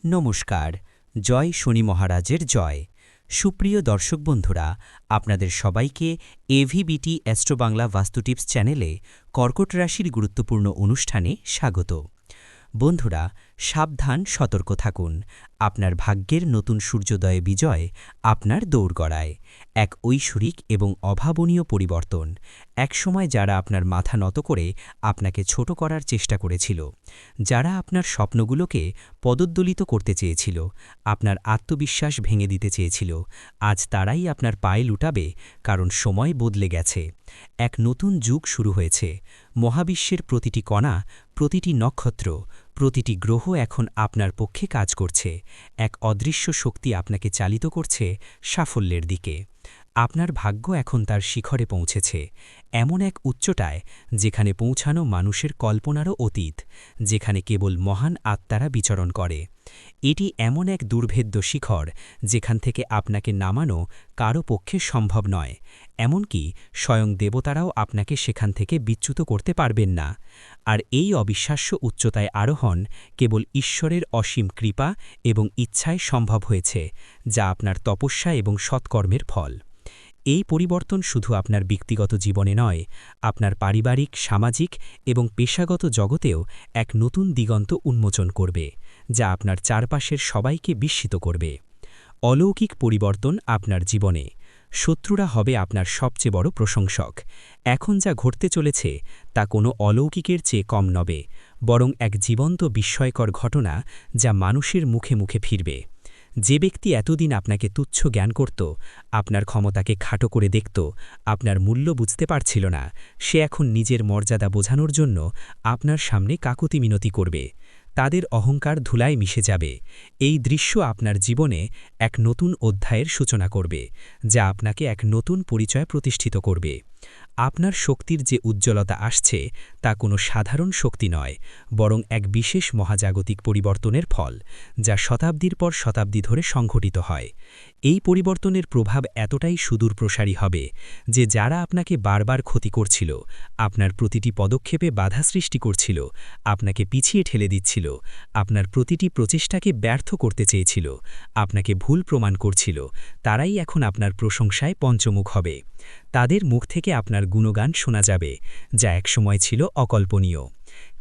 নমস্কার। জয় শনি মহারাজের জয়। সুপ্রিয় দর্শক বন্ধুরা, আপনাদের সবাইকে এভিবিটি অ্যাস্ট্রো বাংলা বাস্তু টিপস চ্যানেলে কর্কট রাশির গুরুত্বপূর্ণ অনুষ্ঠানে স্বাগত। বন্ধুরা, সাবধান, সতর্ক থাকুন। আপনার ভাগ্যের নতুন সূর্যোদয়ে বিজয় আপনার দৌড়গড়ায়। এক ঐশ্বরিক এবং অভাবনীয় পরিবর্তন। একসময় যারা আপনার মাথা নত করে আপনাকে ছোট করার চেষ্টা করেছিল, যারা আপনার স্বপ্নগুলোকে পদদলিত করতে চেয়েছিল, আপনার আত্মবিশ্বাস ভেঙে দিতে চেয়েছিল, আজ তারাই আপনার পায়ে লুটাবে, কারণ সময় বদলে গেছে। এক নতুন যুগ শুরু হয়েছে। মহাবিশ্বের প্রতিটি কণা, প্রতিটি নক্ষত্র, প্রতিটি গ্রহ এখন আপনার পক্ষে কাজ করছে। এক অদৃশ্য শক্তি আপনাকে চালিত করছে সাফল্যের দিকে। আপনার ভাগ্য এখন তার শিখরে পৌঁছেছে, এমন এক উচ্চতায় যেখানে পৌঁছানো মানুষের কল্পনারও অতীত, যেখানে কেবল মহান আত্মারা বিচরণ করে। এটি এমন এক দুর্ভেদ্য শিখর যেখান থেকে আপনাকে নামানো কারও পক্ষে সম্ভব নয়। এমনকি স্বয়ং দেবতারাও আপনাকে সেখান থেকে বিচ্যুত করতে পারবেন না। আর এই অবিশ্বাস্য উচ্চতায় আরোহণ কেবল ঈশ্বরের অসীম কৃপা এবং ইচ্ছায় সম্ভব হয়েছে, যা আপনার তপস্যা এবং সৎকর্মের ফল। এই পরিবর্তন শুধু আপনার ব্যক্তিগত জীবনে নয়, আপনার পারিবারিক, সামাজিক এবং পেশাগত জগতেও এক নতুন দিগন্ত উন্মোচন করবে, যা আপনার চারপাশের সবাইকে বিস্মিত করবে। অলৌকিক পরিবর্তন আপনার জীবনে। শত্রুরা হবে আপনার সবচেয়ে বড় প্রশংসক। এখন যা ঘটতে চলেছে তা কোনো অলৌকিকের চেয়ে কম নবে, বরং এক জীবন্ত বিস্ময়কর ঘটনা যা মানুষের মুখে মুখে ফিরবে। যে ব্যক্তি এতদিন আপনাকে তুচ্ছ জ্ঞান করত, আপনার ক্ষমতাকে খাটো করে দেখত, আপনার মূল্য বুঝতে পারছিল না, সে এখন নিজের মর্যাদা বোঝানোর জন্য আপনার সামনে কাকুতি মিনতি করবে। তাদের অহংকার ধুলায় মিশে যাবে। এই দৃশ্য আপনার জীবনে এক নতুন অধ্যায়ের সূচনা করবে, যা আপনাকে এক নতুন পরিচয় প্রতিষ্ঠিত করবে। আপনার শক্তির যে উজ্জ্বলতা আসছে তা কোনো সাধারণ শক্তি নয়, বরং এক বিশেষ মহাজাগতিক পরিবর্তনের ফল, যা শতাব্দীর পর শতাব্দী ধরে সংঘটিত হয়। এই পরিবর্তনের প্রভাব এতটাই সুদূর প্রসারী হবে যে যারা আপনাকে বারবার ক্ষতি করছিল, আপনার প্রতিটি পদক্ষেপে বাধা সৃষ্টি করছিল, আপনাকে পিছিয়ে ঠেলে দিচ্ছিল, আপনার প্রতিটি প্রচেষ্টাকে ব্যর্থ করতে চেয়েছিল, আপনাকে ভুল প্রমাণ করছিল, তারাই এখন আপনার প্রশংসায় পঞ্চমুখ হবে। তাদের মুখ থেকে আপনার গুণগান শোনা যাবে, যা একসময় ছিল অকল্পনীয়।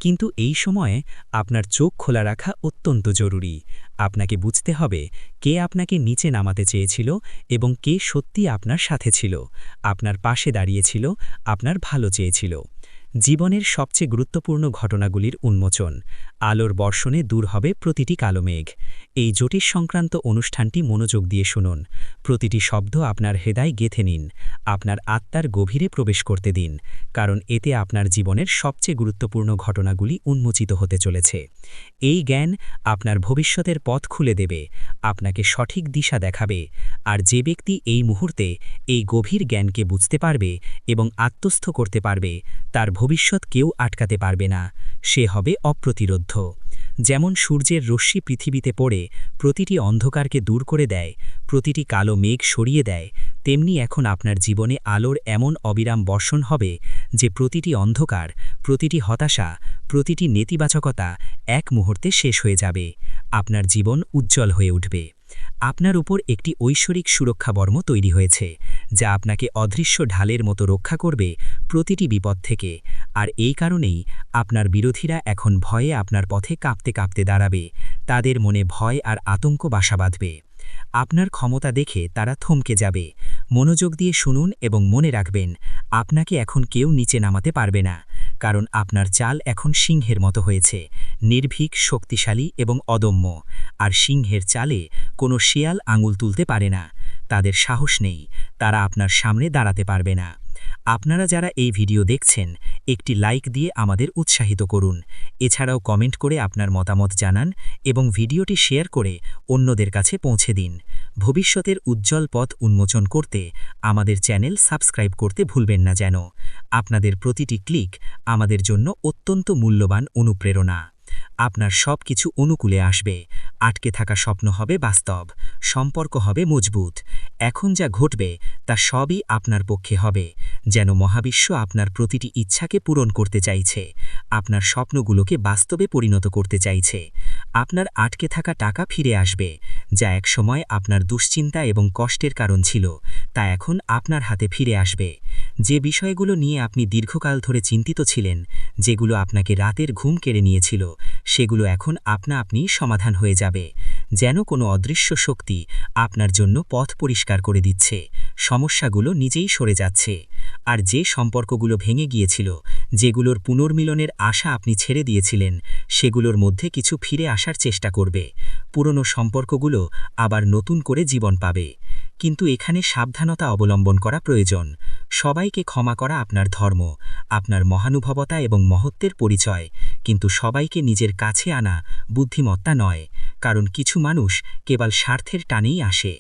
কিন্তু এই সময়ে আপনার চোখ খোলা রাখা অত্যন্ত জরুরি। আপনাকে বুঝতে হবে কে আপনাকে নিচে নামাতে চেয়েছিল এবং কে সত্যি আপনার সাথে ছিল, আপনার পাশে দাঁড়িয়েছিল, আপনার ভালো চেয়েছিল। জীবনের সবচেয়ে গুরুত্বপূর্ণ ঘটনাগুলির উন্মোচন। আলোর বর্ষণে দূর হবে প্রতিটি কালো মেঘ। এই জ্যোতিষ সংক্রান্ত অনুষ্ঠানটি মনোযোগ দিয়ে শুনুন। প্রতিটি শব্দ আপনার হৃদয় গেঁথে নিন, আপনার আত্মার গভীরে প্রবেশ করতে দিন, কারণ এতে আপনার জীবনের সবচেয়ে গুরুত্বপূর্ণ ঘটনাগুলি উন্মোচিত হতে চলেছে। এই জ্ঞান আপনার ভবিষ্যতের পথ খুলে দেবে, আপনাকে সঠিক দিশা দেখাবে। আর যে ব্যক্তি এই মুহূর্তে এই গভীর জ্ঞানকে বুঝতে পারবে এবং আত্মস্থ করতে পারবে, তার ভবিষ্যৎ কেউ আটকাতে পারবে না। সে হবে অপ্রতিরোধ্য। যেমন সূর্যের রশ্মি পৃথিবীতে পড়ে প্রতিটি অন্ধকারকে দূর করে দেয়, প্রতিটি কালো মেঘ সরিয়ে দেয়, তেমনি এখন আপনার জীবনে আলোর এমন অবিরাম বর্ষণ হবে যে প্রতিটি অন্ধকার, প্রতিটি হতাশা, প্রতিটি নেতিবাচকতা এক মুহূর্তে শেষ হয়ে যাবে। আপনার জীবন উজ্জ্বল হয়ে উঠবে। আপনার উপর একটি ঐশ্বরিক সুরক্ষা বর্ম তৈরি হয়েছে, যা আপনাকে অদৃশ্য ঢালের মতো রক্ষা করবে প্রতিটি বিপদ থেকে। আর এই কারণেই আপনার বিরোধীরা এখন ভয়ে আপনার পথে কাঁপতে কাঁপতে দাঁড়াবে। তাদের মনে ভয় আর আতঙ্ক বাসা বাঁধবে। আপনার ক্ষমতা দেখে তারা থমকে যাবে। মনোযোগ দিয়ে শুনুন এবং মনে রাখবেন, আপনাকে এখন কেউ নিচে নামাতে পারবে না, কারণ আপনার চাল এখন সিংহের মতো হয়েছে, নির্ভীক, শক্তিশালী এবং অদম্য। আর সিংহের চালে কোনো শিয়াল আঙুল তুলতে পারে না। তাদের সাহস নেই, তারা আপনার সামনে দাঁড়াতে পারবে না। আপনারা যারা এই ভিডিও দেখছেন, একটি লাইক দিয়ে আমাদের উৎসাহিত করুন। এছাড়াও কমেন্ট করে আপনার মতামত জানান এবং ভিডিওটি শেয়ার করে অন্যদের কাছে পৌঁছে দিন। ভবিষ্যতের উজ্জ্বল পথ উন্মোচন করতে আমাদের চ্যানেল সাবস্ক্রাইব করতে ভুলবেন না যেন। আপনাদের প্রতিটি ক্লিক আমাদের জন্য অত্যন্ত মূল্যবান অনুপ্রেরণা। আপনার সব কিছু অনুকূলে আসবে, আটকে থাকা স্বপ্ন হবে বাস্তব, সম্পর্ক হবে মজবুত। এখন যা ঘটবে তা সবই আপনার পক্ষে হবে, যেন মহাবিশ্ব আপনার প্রতিটি ইচ্ছাকে পূরণ করতে চাইছে, আপনার স্বপ্নগুলোকে বাস্তবে পরিণত করতে চাইছে। আপনার আটকে থাকা টাকা ফিরে আসবে, যা একসময় আপনার দুশ্চিন্তা এবং কষ্টের কারণ ছিল, তা এখন আপনার হাতে ফিরে আসবে। যে বিষয়গুলো নিয়ে আপনি দীর্ঘকাল ধরে চিন্তিত ছিলেন, যেগুলো আপনাকে রাতের ঘুম কেড়ে নিয়েছিল, সেগুলো এখন আপনি সমাধান হয়ে যাবে। যেন কোনো অদৃশ্য শক্তি আপনার জন্য পথ পরিষ্কার করে দিচ্ছে, সমস্যাগুলো নিজেই সরে যাচ্ছে। আর যে সম্পর্কগুলো ভেঙে গিয়েছিল, যেগুলোর পুনর্মিলনের আশা আপনি ছেড়ে দিয়েছিলেন, সেগুলোর মধ্যে কিছু ফিরে আসার চেষ্টা করবে। পুরনো সম্পর্কগুলো আবার নতুন করে জীবন পাবে। কিন্তু এখানে সাবধানতা অবলম্বন করা প্রয়োজন। সবাইকে ক্ষমা করা আপনার ধর্ম, আপনার মহানুভবতা এবং মহত্বের পরিচয়, কিন্তু সবাইকে নিজের কাছে আনা বুদ্ধিমত্তা নয়, কারণ কিছু মানুষ কেবল স্বার্থের টানেই আসে।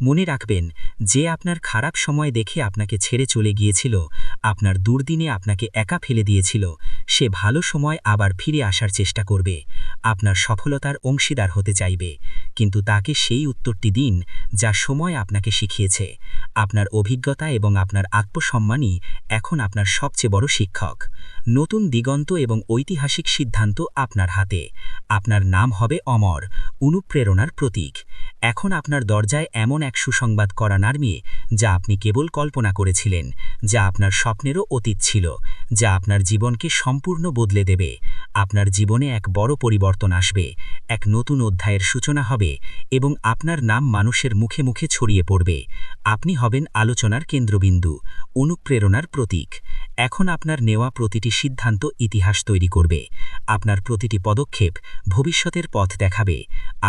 মনে রাখবেন, যে আপনার খারাপ সময় দেখে আপনাকে ছেড়ে চলে গিয়েছিল, আপনার দুর্দিনে আপনাকে একা ফেলে দিয়েছিল, সে ভালো সময় আবার ফিরে আসার চেষ্টা করবে, আপনার সফলতার অংশীদার হতে চাইবে। কিন্তু তাকে সেই উত্তরটি দিন যা সময় আপনাকে শিখিয়েছে। আপনার অভিজ্ঞতা এবং আপনার আত্মসম্মানই এখন আপনার সবচেয়ে বড় শিক্ষক। নতুন দিগন্ত এবং ঐতিহাসিক সিদ্ধান্ত আপনার হাতে। আপনার নাম হবে অমর, অনুপ্রেরণার প্রতীক। এখন আপনার দরজায় এমন এক সুসংবাদ করা নামিয়ে, যা আপনি কেবল কল্পনা করেছিলেন, যা আপনার স্বপ্নেরও অতীত ছিল, যা আপনার জীবনকে সম্পূর্ণ বদলে দেবে। আপনার জীবনে এক বড় পরিবর্তন আসবে, এক নতুন অধ্যায়ের সূচনা হবে, এবং আপনার নাম মানুষের মুখে মুখে ছড়িয়ে পড়বে। আপনি হবেন আলোচনার কেন্দ্রবিন্দু, অনুপ্রেরণার প্রতীক। এখন আপনার নেওয়া প্রতিটি সিদ্ধান্ত ইতিহাস তৈরি করবে, আপনার প্রতিটি পদক্ষেপ ভবিষ্যতের পথ দেখাবে।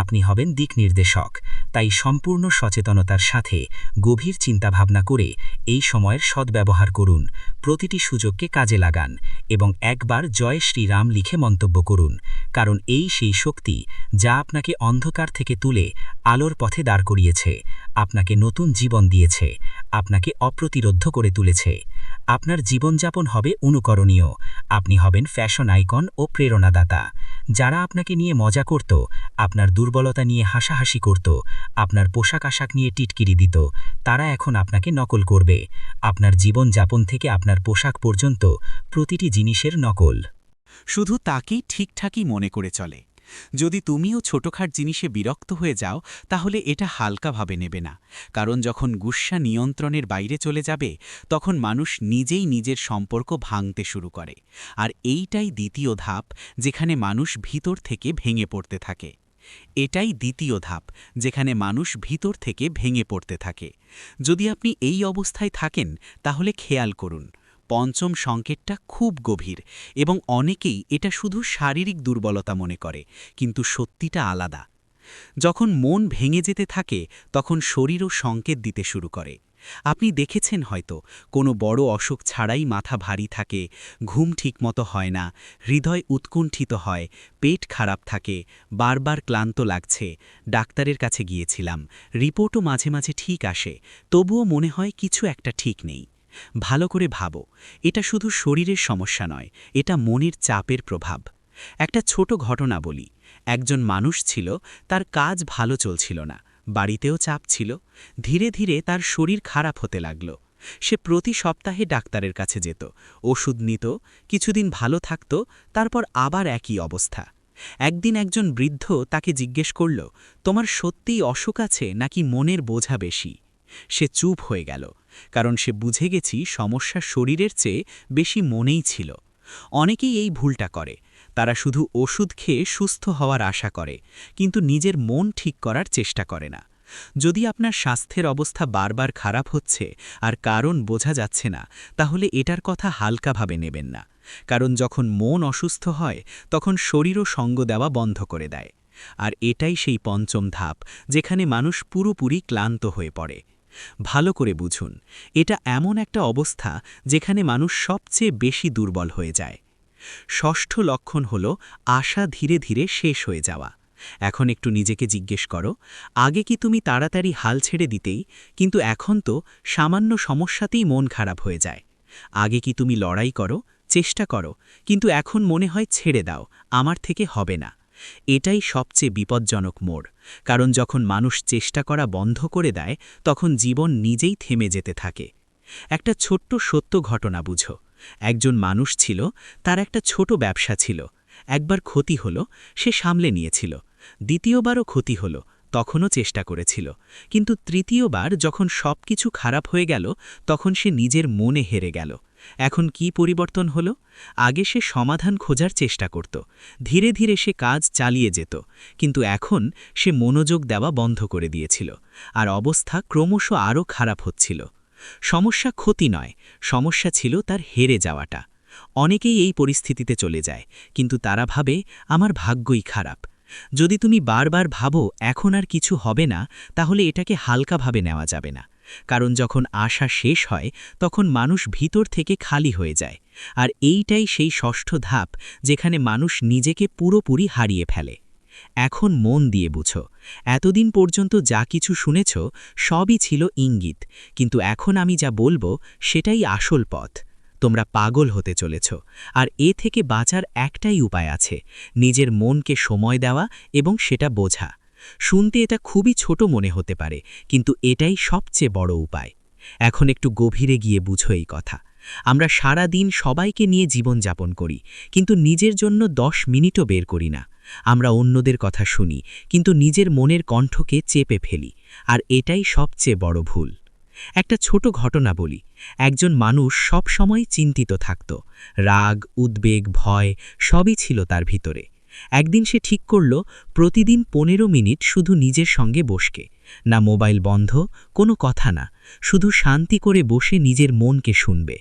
আপনি হবেন দিকনির্দেশক। তাই সম্পূর্ণ সচেতনতার সাথে গভীর চিন্তাভাবনা করে এই সময়ের সদ্ব্যবহার করুন, প্রতিটি সুযোগকে কাজে লাগান, এবং একবার জয় শ্রীরাম লিখে মন্তব্য করুন, কারণ এই সেই শক্তি যা আপনাকে অন্ধকার থেকে তুলে আলোর পথে দাঁড় করিয়েছে, আপনাকে নতুন জীবন দিয়েছে, আপনাকে অপ্রতিরোধ্য করে তুলেছে। আপনার জীবনযাপন হবে অনুকরণীয়, আপনি হবেন ফ্যাশন আইকন ও প্রেরণাদাতা। যারা আপনাকে নিয়ে মজা করত, আপনার দুর্বলতা নিয়ে হাসাহাসি করত, আপনার পোশাক আশাক নিয়ে টিটকিরি দিত, তারা এখন আপনাকে নকল করবে। আপনার জীবনযাপন থেকে আপনার পোশাক পর্যন্ত প্রতিটি জিনিসের নকল। শুধু তাকেই ঠিকঠাকই মনে করে চলে। যদি তুমিও ছোটখাট জিনিসে বিরক্ত হয়ে যাও, তাহলে এটা হালকাভাবে নেবে না, কারণ যখন গুসা নিয়ন্ত্রণের বাইরে চলে যাবে, তখন মানুষ নিজেই নিজের সম্পর্ক ভাঙতে শুরু করে। আর এইটাই দ্বিতীয় ধাপ, যেখানে মানুষ ভিতর থেকে ভেঙে পড়তে থাকে। এটাই দ্বিতীয় ধাপ, যেখানে মানুষ ভিতর থেকে ভেঙে পড়তে থাকে। যদি আপনি এই অবস্থায় থাকেন, তাহলে খেয়াল করুন, পঞ্চম সংকেতটা খুব গভীর, এবং অনেকেই এটা শুধু শারীরিক দুর্বলতা মনে করে, কিন্তু সত্যিটা আলাদা। যখন মন ভেঙে যেতে থাকে, তখন শরীরও সংকেত দিতে শুরু করে। আপনি দেখেছেন হয়তো, কোনো বড় অসুখ ছাড়াই মাথা ভারী থাকে, ঘুম ঠিকমতো হয় না, হৃদয় উৎকণ্ঠিত হয়, পেট খারাপ থাকে, বারবার ক্লান্ত লাগছে। ডাক্তারের কাছে গিয়েছিলাম, রিপোর্টও মাঝে মাঝে ঠিক আসে, তবুও মনে হয় কিছু একটা ঠিক নেই। ভালো করে ভাবো, এটা শুধু শরীরের সমস্যা নয়, এটা মনের চাপের প্রভাব। একটা ছোট ঘটনা বলি। একজন মানুষ ছিল, তার কাজ ভালো চলছিল না, বাড়িতেও চাপ ছিল। ধীরে ধীরে তার শরীর খারাপ হতে লাগল। সে প্রতি সপ্তাহে ডাক্তারের কাছে যেত, ওষুধ নিত, কিছুদিন ভালো থাকত, তারপর আবার একই অবস্থা। একদিন একজন বৃদ্ধ তাকে জিজ্ঞেস করল, তোমার সত্যিই অসুখ আছে নাকি মনের বোঝা বেশি? সে চুপ হয়ে গেল, কারণ সে বুঝে গেছি সমস্যা শরীরের চেয়ে বেশি মনেই ছিল। অনেকেই এই ভুলটা করে, তারা শুধু ওষুধ খেয়ে সুস্থ হওয়ার আশা করে, কিন্তু নিজের মন ঠিক করার চেষ্টা করে না। যদি আপনার স্বাস্থ্যের অবস্থা বারবার খারাপ হচ্ছে আর কারণ বোঝা যাচ্ছে না, তাহলে এটার কথা হালকাভাবে নেবেন না, কারণ যখন মন অসুস্থ হয়, তখন শরীরও সঙ্গ দেওয়া বন্ধ করে দেয়। আর এটাই সেই পঞ্চম ধাপ, যেখানে মানুষ পুরোপুরি ক্লান্ত হয়ে পড়ে। ভালো করে বুঝুন, এটা এমন একটা অবস্থা যেখানে মানুষ সবচেয়ে বেশি দুর্বল হয়ে যায়। ষষ্ঠ লক্ষণ হল আশা ধীরে ধীরে শেষ হয়ে যাওয়া। এখন একটু নিজেকে জিজ্ঞেস করো, আগে কি তুমি তাড়াতাড়ি হাল ছেড়ে দিতেই, কিন্তু এখন তো সামান্য সমস্যাতেই মন খারাপ হয়ে যায়। আগে কি তুমি লড়াই করো, চেষ্টা করো, কিন্তু এখন মনে হয় ছেড়ে দাও, আমার থেকে হবে না। এটাই সবচেয়ে বিপজ্জনক মোড়, কারণ যখন মানুষ চেষ্টা করা বন্ধ করে দেয় তখন জীবন নিজেই থেমে যেতে থাকে। একটা ছোট্ট সত্য ঘটনা বুঝো। একজন মানুষ ছিল, তার একটা ছোট ব্যবসা ছিল। একবার ক্ষতি হলো, সে সামলে নিয়েছিল। দ্বিতীয়বারও ক্ষতি হলো, তখনও চেষ্টা করেছিল। কিন্তু তৃতীয়বার যখন সবকিছু খারাপ হয়ে গেল, তখন সে নিজের মনে হেরে গেল। এখন কি পরিবর্তন হলো? আগে সে সমাধান খোঁজার চেষ্টা করত, ধীরে ধীরে সে কাজ চালিয়ে যেত, কিন্তু এখন সে মনোযোগ দেওয়া বন্ধ করে দিয়েছিল, আর অবস্থা ক্রমশ আরও খারাপ হচ্ছিল। সমস্যা ক্ষতি নয়, সমস্যা ছিল তার হেরে যাওয়াটা। অনেকেই এই পরিস্থিতিতে চলে যায়, কিন্তু তারা ভাবে আমার ভাগ্যই খারাপ। যদি তুমি বারবার ভাবো এখন আর কিছু হবে না, তাহলে এটাকে হালকাভাবে নেওয়া যাবে না। কারণ যখন আশা শেষ হয় তখন মানুষ ভিতর থেকে খালি হয়ে যায়, আর এইটাই সেই ষষ্ঠ ধাপ যেখানে মানুষ নিজেকে পুরোপুরি হারিয়ে ফেলে। এখন মন দিয়ে বুঝো, এতদিন পর্যন্ত যা কিছু শুনেছ সবই ছিল ইঙ্গিত, কিন্তু এখন আমি যা বলবো সেটাই আসল পথ। তোমরা পাগল হতে চলেছ, আর এ থেকে বাঁচার একটাই উপায় আছে, নিজের মনকে সময় দেওয়া এবং সেটা বোঝা। শুনতে এটা খুবই ছোট মনে হতে পারে, কিন্তু এটাই সবচেয়ে বড় উপায়। এখন একটু গভীরে গিয়ে বুঝো এই কথা। আমরা সারা দিন সবাইকে নিয়ে জীবনযাপন করি, কিন্তু নিজের জন্য 10 মিনিটও বের করি না। আমরা অন্যদের কথা শুনি, কিন্তু নিজের মনের কণ্ঠকে চেপে ফেলি, আর এটাই সবচেয়ে বড় ভুল। একটা ছোট ঘটনা বলি। একজন মানুষ সব সময় চিন্তিত থাকত, রাগ, উদ্বেগ, ভয় সবই ছিল তার ভিতরে। একদিন সে ঠিক করল প্রতিদিন 15 মিনিট শুধু নিজের সঙ্গে বসকে, না মোবাইল বন্ধ, কোনো কথা না, শুধু শান্তি করে বসে নিজের মনকে শুনবে।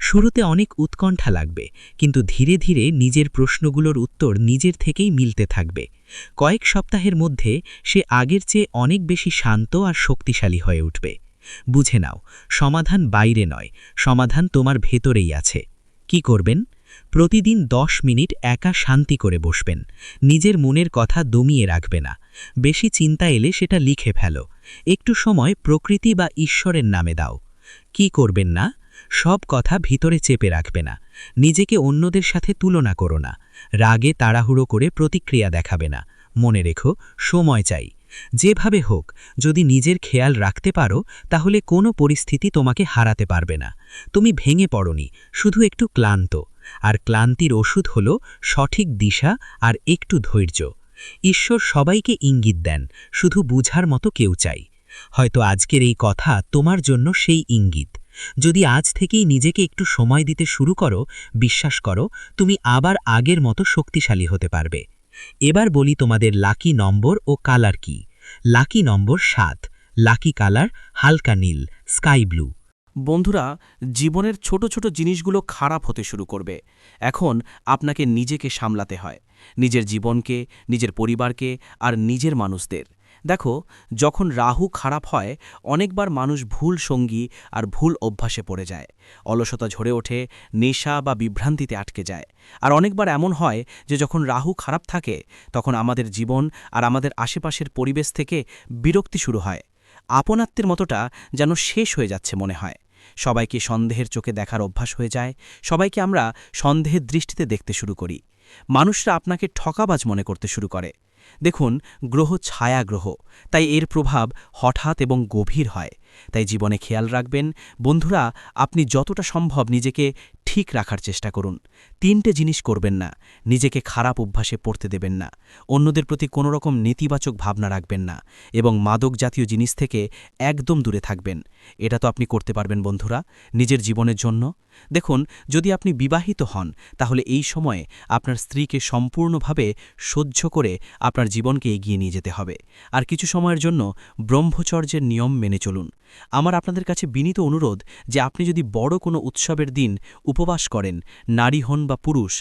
শুরুতে অনেক উৎকণ্ঠা লাগবে, কিন্তু ধীরে ধীরে নিজের প্রশ্নগুলোর উত্তর নিজের থেকেই মিলতে থাকবে। কয়েক সপ্তাহের মধ্যে সে আগের চেয়ে অনেক বেশি শান্ত আর শক্তিশালী হয়ে উঠবে। বুঝে নাও, সমাধান বাইরে নয়, সমাধান তোমার ভেতরেই আছে। কি করবেন? প্রতিদিন 10 মিনিট একা শান্তি করে বসবেন, নিজের মনের কথা দমিয়ে রাখবে না। বেশি চিন্তা এলে সেটা লিখে ফেলো। একটু সময় প্রকৃতি বা ঈশ্বরের নামে দাও। কি করবেন না? সব কথা ভিতরে চেপে রাখবে না। নিজেকে অন্যদের সাথে তুলনা করো না। রাগে তাড়াহুড়ো করে প্রতিক্রিয়া দেখাবে না। মনে রেখো, সময় চাই। যেভাবে হোক, যদি নিজের খেয়াল রাখতে পারো তাহলে কোনো পরিস্থিতি তোমাকে হারাতে পারবে না। তুমি ভেঙে পড়নি, শুধু একটু ক্লান্ত, আর ক্লান্তির ওষুধ হলো সঠিক দিশা আর একটু ধৈর্য। ঈশ্বর সবাইকে ইঙ্গিত দেন, শুধু বুঝার মতো কেউ চাই। হয়তো আজকের এই কথা তোমার জন্য সেই ইঙ্গিত। যদি আজ থেকেই নিজেকে একটু সময় দিতে শুরু করো, বিশ্বাস করো তুমি আবার আগের মতো শক্তিশালী হতে পারবে। এবার বলি তোমাদের লাকি নম্বর ও কালার কি। লাকি নম্বর 7, লাকি কালার হালকা নীল, স্কাই ব্লু। বন্ধুরা, জীবনের ছোট ছোট জিনিসগুলো খারাপ হতে শুরু করবে। এখন আপনাকে নিজেকে সামলাতে হয়, নিজের জীবনকে, নিজের পরিবারকে আর নিজের মানুষদের। দেখো, যখন রাহু খারাপ হয় অনেকবার মানুষ ভুল সঙ্গী আর ভুল অভ্যাসে পড়ে যায়, অলসতা ঝরে ওঠে, নেশা বা বিভ্রান্তিতে আটকে যায়। আর অনেকবার এমন হয় যে যখন রাহু খারাপ থাকে তখন আমাদের জীবন আর আমাদের আশেপাশের পরিবেশ থেকে বিরক্তি শুরু হয়। আপনাত্মের মতোটা যেন শেষ হয়ে যাচ্ছে মনে হয়। সবাইকে সন্দেহের চোখে দেখার অভ্যাস হয়ে যায়, সবাইকে আমরা সন্দেহের দৃষ্টিতে দেখতে শুরু করি। মানুষরা আপনাকে ঠকাবাজ মনে করতে শুরু করে। দেখুন, গ্রহ ছায়া গ্রহ, তাই এর প্রভাব হঠাৎ এবং গভীর হয়। তাই জীবনে খেয়াল রাখবেন বন্ধুরা, আপনি যতটা সম্ভব নিজেকে ঠিক রাখার চেষ্টা করুন। 3টে জিনিস করবেন না। নিজেকে খারাপ অভ্যাসে পড়তে দেবেন না, অন্যদের প্রতি কোনো রকম নেতিবাচক ভাবনা রাখবেন না, এবং মাদক জাতীয় জিনিস থেকে একদম দূরে থাকবেন। এটা তো আপনি করতে পারবেন বন্ধুরা, নিজের জীবনের জন্য। দেখুন, যদি আপনি বিবাহিত হন তাহলে এই সময়ে আপনার স্ত্রীকে সম্পূর্ণভাবে সহ্য করে আপনার জীবনকে এগিয়ে নিয়ে যেতে হবে। আর কিছু সময়ের জন্য ব্রহ্মচর্যের নিয়ম মেনে চলুন। আমার আপনাদের কাছে বিনীত অনুরোধ যে আপনি যদি বড় কোনো উৎসবের দিন উপবাস করেন, নারী হন বা পুরুষ,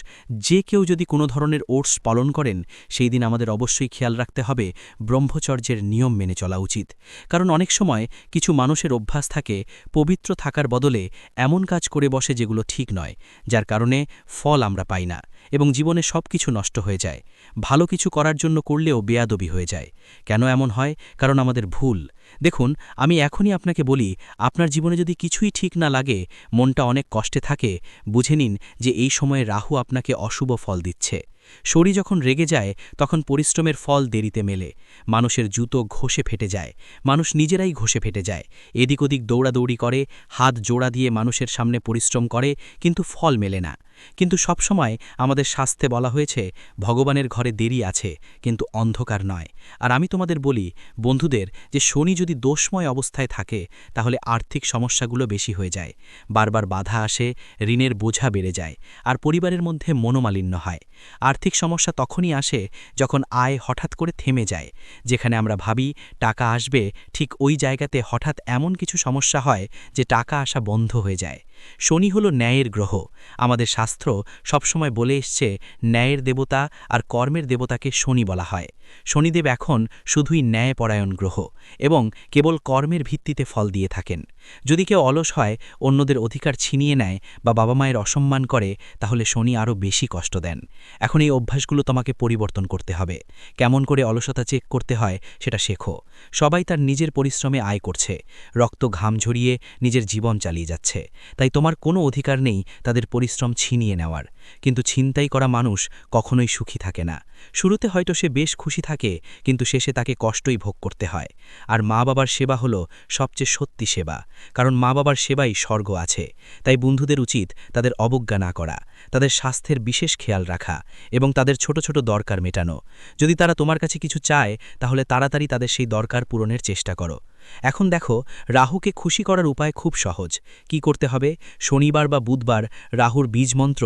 যে কেউ যদি কোনো ধরনের ওটস পালন করেন, সেই দিন আমাদের অবশ্যই খেয়াল রাখতে হবে ব্রহ্মচর্যের নিয়ম মেনে চলা উচিত। কারণ অনেক সময় কিছু মানুষের অভ্যাস থাকে পবিত্র থাকার বদলে এমন কাজ করে বসে যেগুলো ঠিক নয়, যার কারণে ফল আমরা পাই না। এবং জীবনে সব কিছু নষ্ট হয়ে যায়। ভালো কিছু করার জন্য করলেও বেয়াদবি হয়ে যায়। কেন এমন হয়? কারণ আমাদের ভুল। দেখুন, আমি এখনই আপনাকে বলি, আপনার জীবনে যদি কিছুই ঠিক না লাগে, মনটা অনেক কষ্টে থাকে, বুঝে নিন যে এই সময়ে রাহু আপনাকে অশুভ ফল দিচ্ছে। শরীর যখন রেগে যায় তখন পরিশ্রমের ফল দেরিতে মেলে। মানুষের জুতো ঘষে ফেটে যায়, মানুষ নিজেরাই ঘষে ফেটে যায়। এদিক ওদিক দৌড়াদৌড়ি করে, হাত জোড়া দিয়ে মানুষের সামনে পরিশ্রম করে, কিন্তু ফল মেলে না। কিন্তু সবসময় আমাদের শাস্ত্রে বলা হয়েছে, ভগবানের ঘরে দেরি আছে, কিন্তু অন্ধকার নয়। আর আমি তোমাদের বলি, বন্ধুদের, যে শনি যদি দোষময় অবস্থায় থাকে, তাহলে আর্থিক সমস্যাগুলো বেশি হয়ে যায়, বারবার বাধা আসে, ঋণের বোঝা বেড়ে যায়, আর পরিবারের মধ্যে মনোমালিন্য হয়। আর্থিক সমস্যা তখনই আসে যখন আয় হঠাৎ করে থেমে যায়। যেখানে আমরা ভাবি টাকা আসবে, ঠিক ওই জায়গাতে হঠাৎ এমন কিছু সমস্যা হয় যে টাকা আসা বন্ধ হয়ে যায়। শনি হলো ন্যায়ের গ্রহ। আমাদের শাস্ত্র সবসময় বলে এসছে, ন্যায়ের দেবতা আর কর্মের দেবতাকে শনি বলা হয়। শনিদেব এখন শুধুই ন্যায়পরায়ণ গ্রহ এবং কেবল কর্মের ভিত্তিতে ফল দিয়ে থাকেন। যদি কেউ অলস হয়, অন্যদের অধিকার ছিনিয়ে নেয় বা বাবা মায়ের অসম্মান করে, তাহলে শনি আরও বেশি কষ্ট দেন। এখন এই অভ্যাসগুলো তোমাকে পরিবর্তন করতে হবে। কেমন করে অলসতা চেক করতে হয় সেটা শেখো। সবাই তার নিজের পরিশ্রমে আয় করছে, রক্ত ঘাম ঝরিয়ে নিজের জীবন চালিয়ে যাচ্ছে। তাই তোমার কোনো অধিকার নেই তাদের পরিশ্রম ছিনিয়ে নেওয়ার। কিন্তু ছিনতাই করা মানুষ কখনোই সুখী থাকে না। শুরুতে হয়তো সে বেশ খুশি থাকে, কিন্তু শেষে তাকে কষ্টই ভোগ করতে হয়। আর মা বাবার সেবা হলো সবচেয়ে সত্যি সেবা, কারণ মা বাবার সেবাই স্বর্গ আছে। তাই বন্ধুদের উচিত তাদের অবজ্ঞা না করা, তাদের স্বাস্থ্যের বিশেষ খেয়াল রাখা এবং তাদের ছোট ছোট দরকার মেটানো। যদি তারা তোমার কাছে কিছু চায়, তাহলে তাড়াতাড়ি তাদের সেই দরকার পূরণের চেষ্টা করো। এখন দেখো, রাহুকে খুশি করার উপায় খুব সহজ। কি করতে হবে? শনিবার বা বুধবার রাহুর বীজ মন্ত্র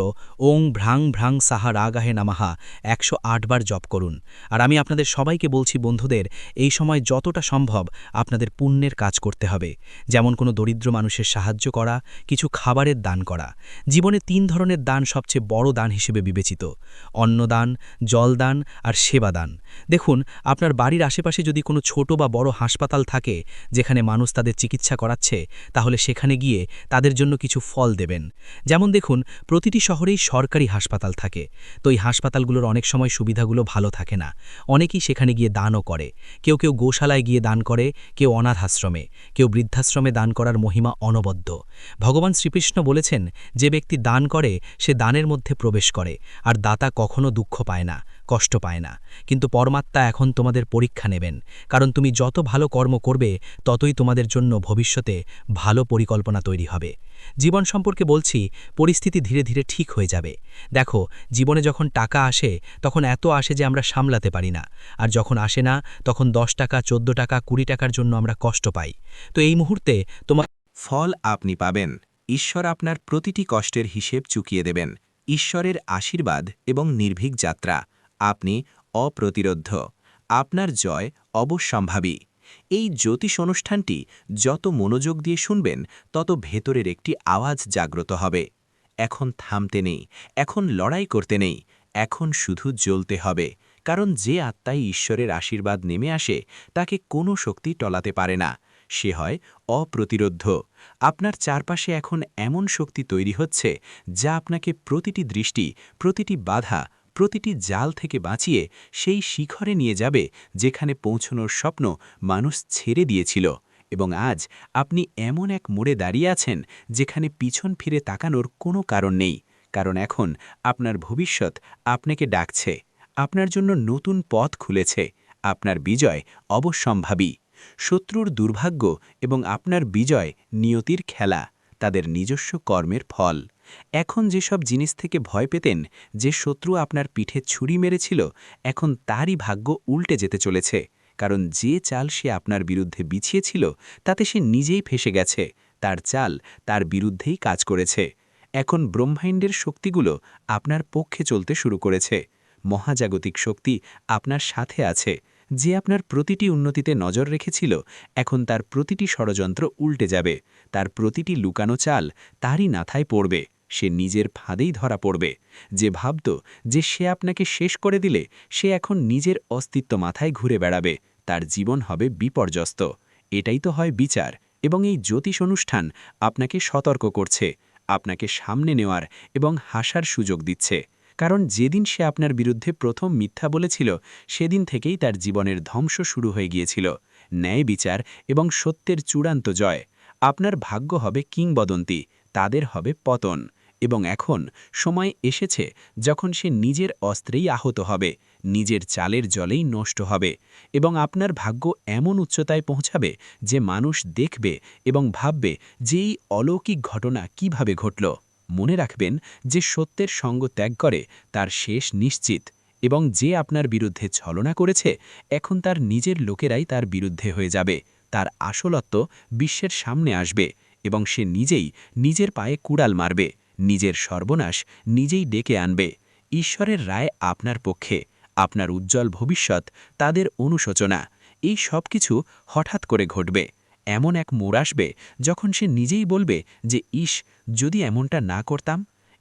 ওং ভ্রাং ভ্রাং সাহা রাগাহে নামাহা 108 বার জপ করুন। আর আমি আপনাদের সবাইকে বলছি, বন্ধুদের, এই সময় যতটা সম্ভব আপনাদের পুণ্যের কাজ করতে হবে। যেমন কোনো দরিদ্র মানুষের সাহায্য করা, কিছু খাবারের দান করা। জীবনে 3 ধরনের দান সবচেয়ে বড় দান হিসেবে বিবেচিত: অন্নদান, জলদান আর সেবাদান। দেখুন, আপনার বাড়ির আশেপাশে যদি কোনো ছোট বা বড় হাসপাতাল থাকে, যেখানে মানুষ তাদের চিকিৎসা করাচ্ছে, তাহলে সেখানে গিয়ে তাদের জন্য কিছু ফল দেবেন। যেমন দেখুন, প্রতিটি শহরেই সরকারি হাসপাতাল থাকে, তো এই হাসপাতালগুলোর অনেক সময় সুবিধাগুলো ভালো থাকে না। অনেকেই সেখানে গিয়ে দানও করে। কেউ কেউ গোশালায় গিয়ে দান করে, কেউ অনাথ আশ্রমে, কেউ বৃদ্ধাশ্রমে। দান করার মহিমা অনবদ্য। ভগবান শ্রীকৃষ্ণ বলেছেন, যে ব্যক্তি দান করে সে দানের মধ্যে প্রবেশ করে, আর দাতা কখনো দুঃখ পায় না, কষ্ট পায় না। কিন্তু পরমাত্মা এখন তোমাদের পরীক্ষা নেবেন, কারণ তুমি যত ভালো কর্ম করবে, ততই তোমাদের জন্য ভবিষ্যতে ভালো পরিকল্পনা তৈরি হবে। জীবন সম্পর্কে বলছি, পরিস্থিতি ধীরে ধীরে ঠিক হয়ে যাবে। দেখো, জীবনে যখন টাকা আসে, তখন এত আসে যে আমরা সামলাতে পারি না, আর যখন আসে না, তখন 10 টাকা, 14 টাকা, 20 টাকার জন্য আমরা কষ্ট পাই। তো এই মুহূর্তে তোমার ফল আপনি পাবেন। ঈশ্বর আপনার প্রতিটি কষ্টের হিসেব চুকিয়ে দেবেন। ঈশ্বরের আশীর্বাদ এবং নির্ভীক যাত্রা। আপনি অপ্রতিরোধ্য। আপনার জয় অবশ্যম্ভাবী। এই জ্যোতিষ অনুষ্ঠানটি যত মনোযোগ দিয়ে শুনবেন, তত ভেতরের একটি আওয়াজ জাগ্রত হবে। এখন থামতে নেই, এখন লড়াই করতে নেই, এখন শুধু জ্বলতে হবে। কারণ যে আত্মায় ঈশ্বরের আশীর্বাদ নেমে আসে, তাকে কোনো শক্তি টলাতে পারে না। সে হয় অপ্রতিরোধ্য। আপনার চারপাশে এখন এমন শক্তি তৈরি হচ্ছে, যা আপনাকে প্রতিটি দৃষ্টি, প্রতিটি বাধা, প্রতিটি জাল থেকে বাঁচিয়ে সেই শিখরে নিয়ে যাবে, যেখানে পৌঁছনোর স্বপ্ন মানুষ ছেড়ে দিয়েছিল। এবং আজ আপনি এমন এক মোড়ে দাঁড়িয়ে আছেন, যেখানে পিছন ফিরে তাকানোর কোনো কারণ নেই। কারণ এখন আপনার ভবিষ্যৎ আপনাকে ডাকছে। আপনার জন্য নতুন পথ খুলেছে। আপনার বিজয় অবশ্যম্ভাবী। শত্রুর দুর্ভাগ্য এবং আপনার বিজয় নিয়তির খেলা, তাদের নিজস্ব কর্মের ফল। এখন যেসব জিনিস থেকে ভয় পেতেন, যে শত্রু আপনার পিঠে ছুরি মেরেছিল, এখন তারই ভাগ্য উল্টে যেতে চলেছে। কারণ যে চাল সে আপনার বিরুদ্ধে বিছিয়েছিল, তাতে সে নিজেই ফেঁসে গেছে। তার চাল তার বিরুদ্ধেই কাজ করেছে। এখন ব্রহ্মাণ্ডের শক্তিগুলো আপনার পক্ষে চলতে শুরু করেছে। মহাজাগতিক শক্তি আপনার সাথে আছে। যে আপনার প্রতিটি উন্নতিতে নজর রেখেছিল, এখন তার প্রতিটি ষড়যন্ত্র উল্টে যাবে। তার প্রতিটি লুকানো চাল তারই মাথায় পড়বে। সে নিজের ফাঁদেই ধরা পড়বে। যে ভাবত যে সে আপনাকে শেষ করে দিলে, সে এখন নিজের অস্তিত্ব মাথায় ঘুরে বেড়াবে। তার জীবন হবে বিপর্যস্ত। এটাই তো হয় বিচার। এবং এই জ্যোতিষ অনুষ্ঠান আপনাকে সতর্ক করছে, আপনাকে সামনে নেওয়ার এবং হাসার সুযোগ দিচ্ছে। কারণ যেদিন সে আপনার বিরুদ্ধে প্রথম মিথ্যা বলেছিল সেদিন থেকেই তার জীবনের ধ্বংস শুরু হয়ে গিয়েছিল। ন্যায় বিচার এবং সত্যের চূড়ান্ত জয়। আপনার ভাগ্য হবে কিংবদন্তি, তাদের হবে পতন। এবং এখন সময় এসেছে যখন সে নিজের অস্ত্রেই আহত হবে, নিজের চালের জলেই নষ্ট হবে, এবং আপনার ভাগ্য এমন উচ্চতায় পৌঁছাবে যে মানুষ দেখবে এবং ভাববে যে এই অলৌকিক ঘটনা কিভাবে ঘটল। মনে রাখবেন যে সত্যের সঙ্গ ত্যাগ করে তার শেষ নিশ্চিত, এবং যে আপনার বিরুদ্ধে ছলনা করেছে এখন তার নিজের লোকেরাই তার বিরুদ্ধে হয়ে যাবে। তার আসলত্ব বিশ্বের সামনে আসবে এবং সে নিজেই নিজের পায়ে কুড়াল মারবে, নিজের সর্বনাশ নিজেই ডেকে আনবে। ঈশ্বরের রায় আপনার পক্ষে, আপনার উজ্জ্বল ভবিষ্যৎ তাদের অনুশোচনা। এই সব কিছু হঠাৎ করে ঘটবে। এমন এক মোড় আসবে যখন সে নিজেই বলবে যে ইস, যদি এমনটা না করতাম।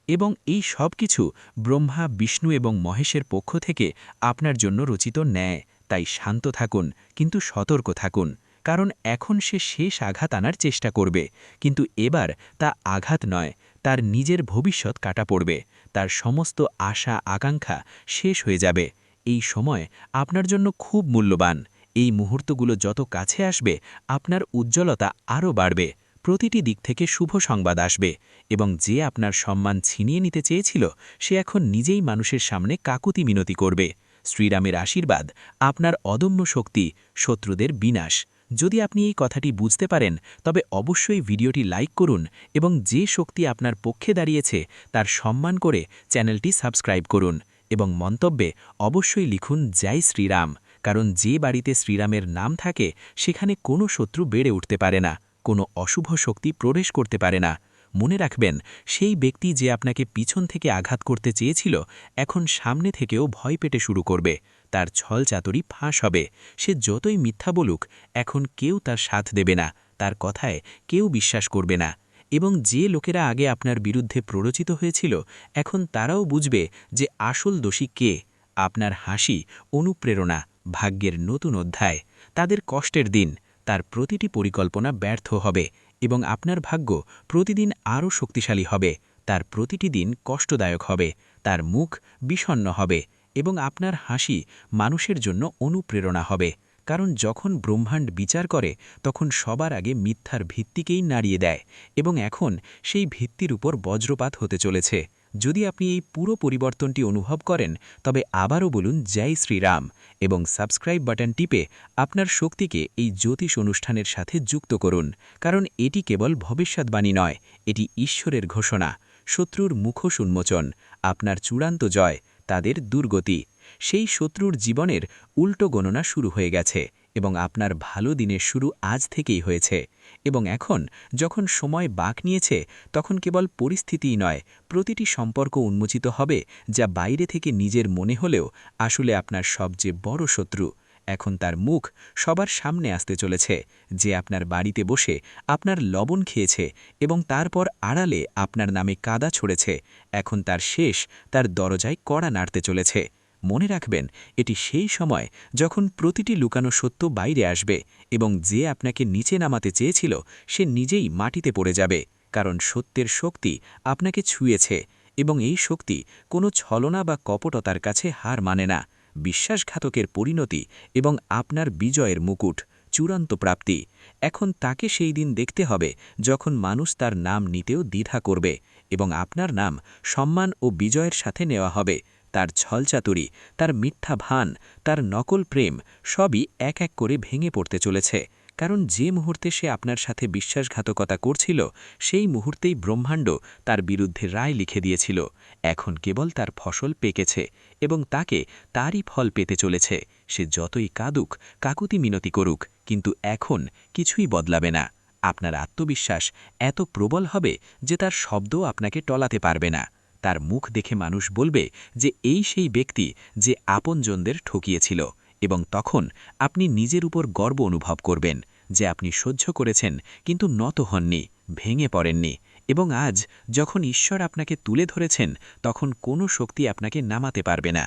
এবং এই সব কিছু ব্রহ্মা, বিষ্ণু এবং মহেশের পক্ষ থেকে আপনার জন্য রচিত ন্যায়। তাই শান্ত থাকুন, কিন্তু সতর্ক থাকুন, কারণ এখন সে শেষ আঘাত আনার চেষ্টা করবে, কিন্তু এবার তা আঘাত নয়, তার নিজের ভবিষ্যৎ কাটা পড়বে। তার সমস্ত আশা আকাঙ্ক্ষা শেষ হয়ে যাবে। এই সময় আপনার জন্য খুব মূল্যবান। এই মুহূর্তগুলো যত কাছে আসবে আপনার উজ্জ্বলতা আরও বাড়বে। প্রতিটি দিক থেকে শুভ সংবাদ আসবে, এবং যে আপনার সম্মান ছিনিয়ে নিতে চেয়েছিল সে এখন নিজেই মানুষের সামনে কাকুতি মিনতি করবে। শ্রীরামের আশীর্বাদ, আপনার অদম্য শক্তি, শত্রুদের বিনাশ। যদি আপনি এই কথাটি বুঝতে পারেন তবে অবশ্যই ভিডিওটি লাইক করুন এবং যে শক্তি আপনার পক্ষে দাঁড়িয়েছে তার সম্মান করে চ্যানেলটি সাবস্ক্রাইব করুন, এবং মন্তব্যে অবশ্যই লিখুন জয় শ্রীরাম, কারণ যে বাড়িতে শ্রীরামের নাম থাকে সেখানে কোনো শত্রু বেড়ে উঠতে পারে না, কোনো অশুভ শক্তি প্রবেশ করতে পারে না। মনে রাখবেন, সেই ব্যক্তি যে আপনাকে পিছন থেকে আঘাত করতে চেয়েছিল এখন সামনে থেকেও ভয় পেতে শুরু করবে। তার ছলচাতুরি ফাঁস হবে। সে যতই মিথ্যা বলুক এখন কেউ তার সাথ দেবে না, তার কথায় কেউ বিশ্বাস করবে না। এবং যে লোকেরা আগে আপনার বিরুদ্ধে প্ররোচিত হয়েছিল এখন তারাও বুঝবে যে আসল দোষী কে। আপনার হাসি অনুপ্রেরণা, ভাগ্যের নতুন অধ্যায়। তাদের কষ্টের দিন, তার প্রতিটি পরিকল্পনা ব্যর্থ হবে, এবং আপনার ভাগ্য প্রতিদিন আরও শক্তিশালী হবে। তার প্রতিটি দিন কষ্টদায়ক হবে, তার মুখ বিষণ্ণ হবে, এবং আপনার হাসি মানুষের জন্য অনুপ্রেরণা হবে। কারণ যখন ব্রহ্মাণ্ড বিচার করে তখন সবার আগে মিথ্যার ভিত্তিকেই নাড়িয়ে দেয়, এবং এখন সেই ভিত্তির উপর বজ্রপাত হতে চলেছে। যদি আপনি এই পুরো পরিবর্তনটি অনুভব করেন তবে আবারও বলুন জয় শ্রীরাম, এবং সাবস্ক্রাইব বাটন টিপে আপনার শক্তিকে এই জ্যোতিষ অনুষ্ঠানের সাথে যুক্ত করুন, কারণ এটি কেবল ভবিষ্যৎবাণী নয়, এটি ঈশ্বরের ঘোষণা। শত্রুর মুখোশ উন্মোচন, আপনার চূড়ান্ত জয়, তাদের দুর্গতি। সেই শত্রুর জীবনের উল্টো গণনা শুরু হয়ে গেছে, এবং আপনার ভালো দিনের শুরু আজ থেকেই হয়েছে। এবং এখন যখন সময় বাঁক নিয়েছে তখন কেবল পরিস্থিতিই নয়, প্রতিটি সম্পর্ক উন্মোচিত হবে যা বাইরে থেকে নিজের মনে হলেও আসলে আপনার সবচেয়ে বড় শত্রু। এখন তার মুখ সবার সামনে আসতে চলেছে, যে আপনার বাড়িতে বসে আপনার লবণ খেয়েছে এবং তারপর আড়ালে আপনার নামে কাদা ছড়েছে, এখন তার শেষ তার দরজায় কড়া নাড়তে চলেছে। মনে রাখবেন, এটি সেই সময় যখন প্রতিটি লুকানো সত্য বাইরে আসবে, এবং যে আপনাকে নিচে নামাতে চেয়েছিল সে নিজেই মাটিতে পড়ে যাবে, কারণ সত্যের শক্তি আপনাকে ছুঁয়েছে, এবং এই শক্তি কোনো ছলনা বা কপটতার কাছে হার মানে না। বিশ্বাসঘাতকের পরিণতি এবং আপনার বিজয়ের মুকুট, চূড়ান্ত প্রাপ্তি। এখন তাকে সেই দিন দেখতে হবে যখন মানুষ তার নাম নিতেও দ্বিধা করবে, এবং আপনার নাম সম্মান ও বিজয়ের সাথে নেওয়া হবে। তার ছলচাতুরি, তার মিথ্যা ভান, তার নকল প্রেম সবই এক এক করে ভেঙে পড়তে চলেছে, কারণ যে মুহূর্তে সে আপনার সাথে বিশ্বাসঘাতকতা করছিল সেই মুহূর্তেই ব্রহ্মাণ্ড তার বিরুদ্ধে রায় লিখে দিয়েছিল। এখন কেবল তার ফসল পেকেছে, এবং তাকে তারই ফল পেতে চলেছে। সে যতই কাঁদুক, কাকুতি মিনতি করুক, কিন্তু এখন কিছুই বদলাবে না। আপনার আত্মবিশ্বাস এত প্রবল হবে যে তার শব্দও আপনাকে টলাতে পারবে না। তার মুখ দেখে মানুষ বলবে যে এই সেই ব্যক্তি যে আপনজনদের ঠকিয়েছিল, এবং তখন আপনি নিজের উপর গর্ব অনুভব করবেন যে আপনি সহ্য করেছেন কিন্তু নত হননি, ভেঙে পড়েননি। এবং আজ যখন ঈশ্বর আপনাকে তুলে ধরেছেন তখন কোনো শক্তি আপনাকে নামাতে পারবে না।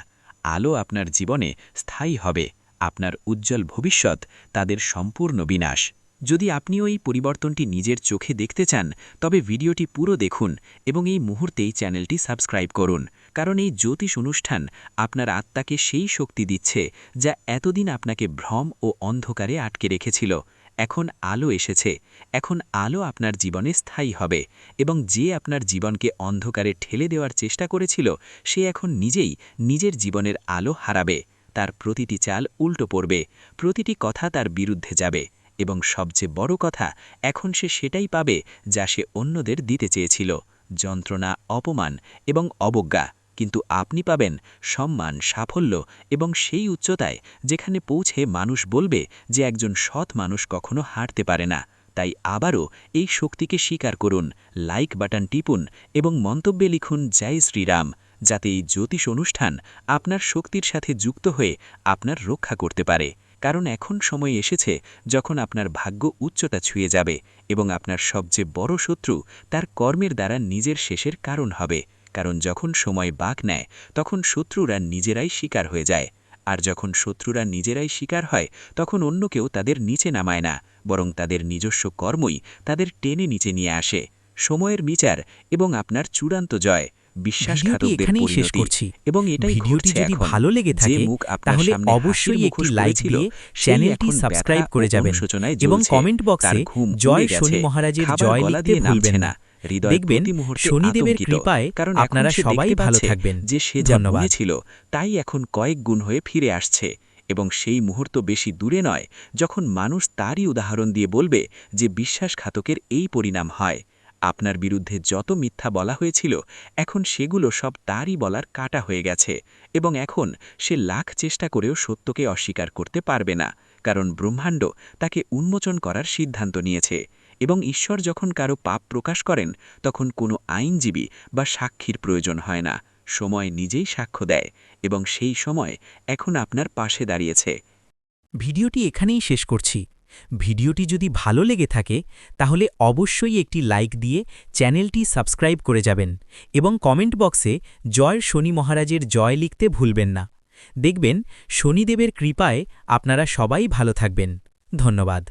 আলো আপনার জীবনে স্থায়ী হবে, আপনার উজ্জ্বল ভবিষ্যৎ তাদের সম্পূর্ণ বিনাশ। যদি আপনিও এই পরিবর্তনটি নিজের চোখে দেখতে চান তবে ভিডিওটি পুরো দেখুন এবং এই মুহূর্তেই চ্যানেলটি সাবস্ক্রাইব করুন, কারণ এই জ্যোতিষ অনুষ্ঠান আপনার আত্মাকে সেই শক্তি দিচ্ছে যা এতদিন আপনাকে ভ্রম ও অন্ধকারে আটকে রেখেছিল। এখন আলো এসেছে, এখন আলো আপনার জীবনে স্থায়ী হবে এবং যে আপনার জীবনকে অন্ধকারে ঠেলে দেওয়ার চেষ্টা করেছিল সে এখন নিজেই নিজের জীবনের আলো হারাবে। তার প্রতিটি চাল উল্টো পড়বে, প্রতিটি কথা তার বিরুদ্ধে যাবে এবং সবচেয়ে বড় কথা, এখন সে সেটাই পাবে যা সে অন্যদের দিতে চেয়েছিল, যন্ত্রণা, অপমান এবং অবজ্ঞা। কিন্তু আপনি পাবেন সম্মান, সাফল্য এবং সেই উচ্চতায় যেখানে পৌঁছে মানুষ বলবে যে একজন সৎ মানুষ কখনো হারতে পারে না। তাই আবারও এই শক্তিকে স্বীকার করুন, লাইক বাটন টিপুন এবং মন্তব্যে লিখুন জয় শ্রীরাম, যাতে এই জ্যোতিষ অনুষ্ঠান আপনার শক্তির সাথে যুক্ত হয়ে আপনার রক্ষা করতে পারে। কারণ এখন সময় এসেছে যখন আপনার ভাগ্য উচ্চতা ছুঁয়ে যাবে এবং আপনার সবচেয়ে বড় শত্রু তার কর্মের দ্বারা নিজের শেষের কারণ হবে। কারণ যখন সময় বাঁক নেয় তখন শত্রুরা নিজেরাই শিকার হয়ে যায়, আর যখন শত্রুরা নিজেরাই শিকার হয় তখন অন্য কেউ তাদের নিচে নামায় না, বরং তাদের নিজস্ব কর্মই তাদের টেনে নিচে নিয়ে আসে। সময়ের বিচার এবং আপনার চূড়ান্ত জয়, ভিডিওটি বিশ্বাসঘাতকদের এখানেই শেষ পরিণতি, করছি। এবং এটাই ভিডিওটি ঘটছে যদি এখন। ভালো লেগে যে থাকে মুখ আপনার তাহলে সামনে অবশ্যই হাসির একটি মুখোশ লাইক করেছিল, দিয়ে সেই চ্যানেলটি এখন সাবস্ক্রাইব ব্যথা করে ও যাবেন অনুশোচনায় এবং জ্বলছে। কমেন্ট তার বক্সে ঘুম জয় উড়ে শনি গেছে, মহারাজের খাবার জয় গলা লিখতে দিয়ে ভুলবেন নামছে না। না, হৃদয় দেখবেন প্রতি মুহূর্তে শনিদেবের আতঙ্কিত। কৃপায় কারণ এখন আপনারা সে সবাই দেখতে ভালো পাচ্ছে থাকবেন। যে সে যা ধন্যবাদ। বুনেছিল তাই এখন কয়েক গুণ হয়ে ফিরে আসছে, এবং সেই মুহূর্ত বেশি দূরে নয় যখন মানুষ তারই উদাহরণ দিয়ে বলবে যে বিশ্বাসঘাতকের এই পরিণাম হয়। আপনার বিরুদ্ধে যত মিথ্যা বলা হয়েছিল এখন সেগুলো সব তারই বলার কাটা হয়ে গেছে, এবং এখন সে লাখ চেষ্টা করেও সত্যকে অস্বীকার করতে পারবে না, কারণ ব্রহ্মাণ্ড তাকে উন্মোচন করার সিদ্ধান্ত নিয়েছে। এবং ঈশ্বর যখন কারো পাপ প্রকাশ করেন তখন কোনো আইনজীবী বা সাক্ষীর প্রয়োজন হয় না, সময় নিজেই সাক্ষ্য দেয়, এবং সেই সময় এখন আপনার পাশে দাঁড়িয়েছে। ভিডিওটি এখানেই শেষ করছি। ভিডিওটি যদি ভালো লেগে থাকে তাহলে অবশ্যই একটি লাইক দিয়ে চ্যানেলটি সাবস্ক্রাইব করে যাবেন এবং কমেন্ট বক্সে জয় শনি মহারাজের জয় লিখতে ভুলবেন না। দেখবেন শনিদেবের কৃপায় আপনারা সবাই ভালো থাকবেন। ধন্যবাদ।